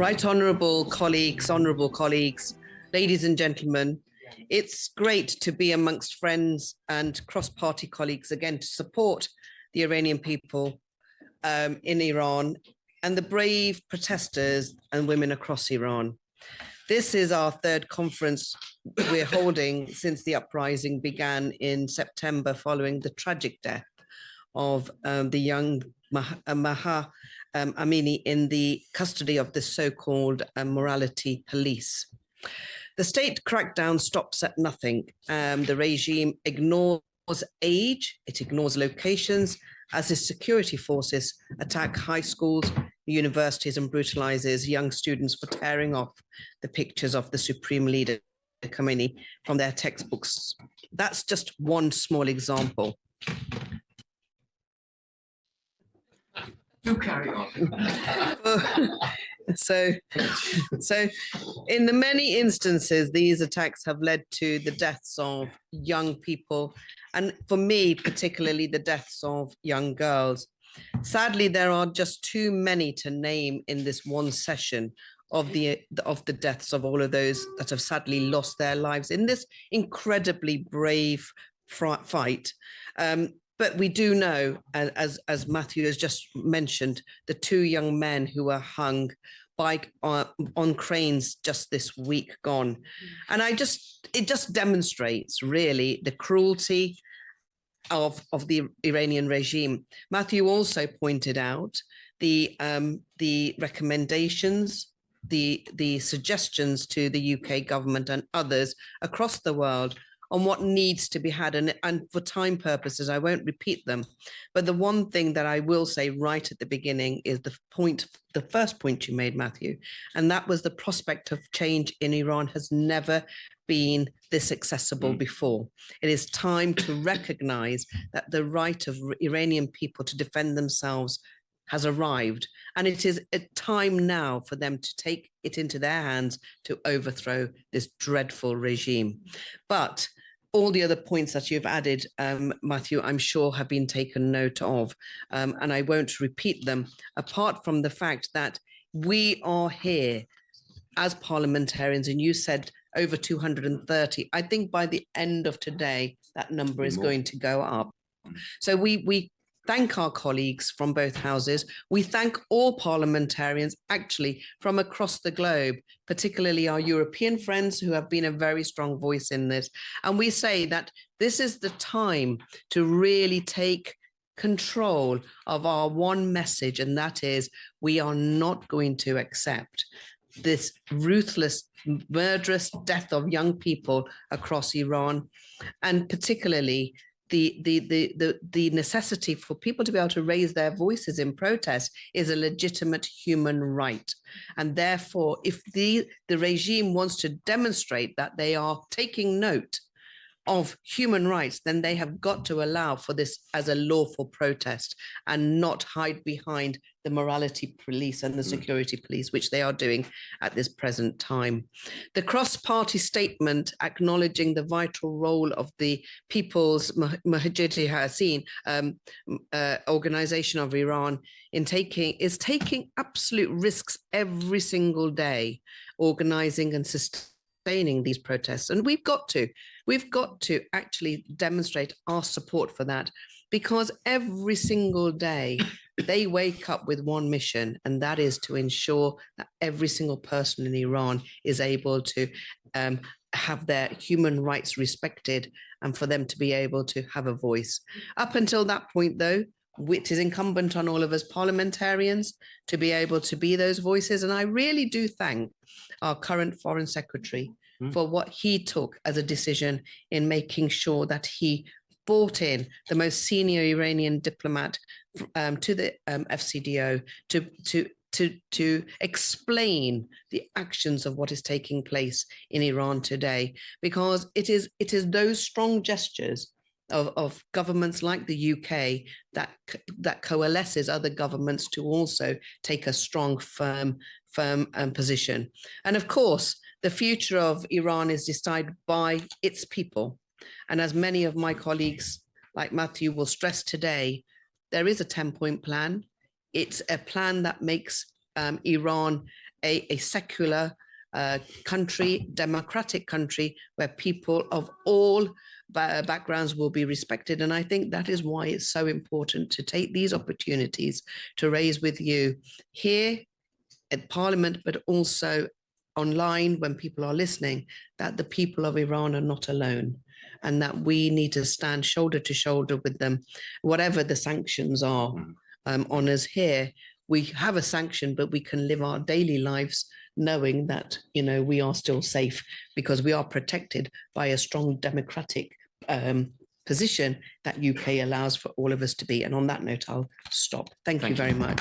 Right, honourable colleagues, ladies and gentlemen, it's great to be amongst friends and cross-party colleagues again to support the Iranian people in Iran and the brave protesters and women across Iran. This is our third conference we're holding since the uprising began in September following the tragic death of the young Maha Amini in the custody of the so-called morality police. The state crackdown stops at nothing. The regime ignores age, it ignores locations, as its security forces attack high schools, universities, and brutalizes young students for tearing off the pictures of the supreme leader Khamenei from their textbooks. That's just one small example. Do carry on. So in the many instances, these attacks have led to the deaths of young people, and for me, particularly the deaths of young girls. Sadly, there are just too many to name in this one session of the deaths of all of those that have sadly lost their lives in this incredibly brave fight. But we do know, as Matthew has just mentioned, the two young men who were hung on cranes just this week gone. And it just demonstrates really the cruelty of the Iranian regime. Matthew also pointed out the recommendations, the suggestions to the UK government and others across the world on what needs to be had. And for time purposes, I won't repeat them. But the one thing that I will say right at the beginning is the first point you made, Matthew, and that was the prospect of change in Iran has never been this accessible before. It is time to recognize that the right of Iranian people to defend themselves has arrived. And it is a time now for them to take it into their hands to overthrow this dreadful regime. But all the other points that you've added, Matthew, I'm sure have been taken note of, and I won't repeat them, apart from the fact that we are here as parliamentarians, and you said over 230. I think by the end of today, that number is going to go up. So we thank our colleagues from both houses. We thank all parliamentarians actually from across the globe, particularly our European friends who have been a very strong voice in this. And we say that this is the time to really take control of our one message, and that is we are not going to accept this ruthless, murderous death of young people across Iran, and particularly the necessity for people to be able to raise their voices in protest is a legitimate human right. And therefore, if the regime wants to demonstrate that they are taking note of human rights, then they have got to allow for this as a lawful protest and not hide behind the morality police and the security police, which they are doing at this present time. The cross-party statement acknowledging the vital role of the People's Mujahideen Organization of Iran is taking absolute risks every single day, organizing and sustaining these protests. And we've got to actually demonstrate our support for that, because every single day they wake up with one mission, and that is to ensure that every single person in Iran is able to have their human rights respected and for them to be able to have a voice. Up until that point, though, it is incumbent on all of us parliamentarians to be able to be those voices. And I really do thank our current Foreign Secretary for what he took as a decision in making sure that he brought in the most senior Iranian diplomat to the FCDO to explain the actions of what is taking place in Iran today, because it is those strong gestures of governments like the UK that coalesces other governments to also take a strong, firm position. And of course, the future of Iran is decided by its people. And as many of my colleagues, like Matthew, will stress today, there is a 10-point plan. It's a plan that makes Iran a secular country, democratic country, where people of all backgrounds will be respected. And I think that is why it's so important to take these opportunities to raise with you here at Parliament, but also online when people are listening, that the people of Iran are not alone, and that we need to stand shoulder to shoulder with them, whatever the sanctions are on us here. We have a sanction, but we can live our daily lives knowing that, you know, we are still safe because we are protected by a strong democratic position that UK allows for all of us to be. And on that note, I'll stop. Thank you very much.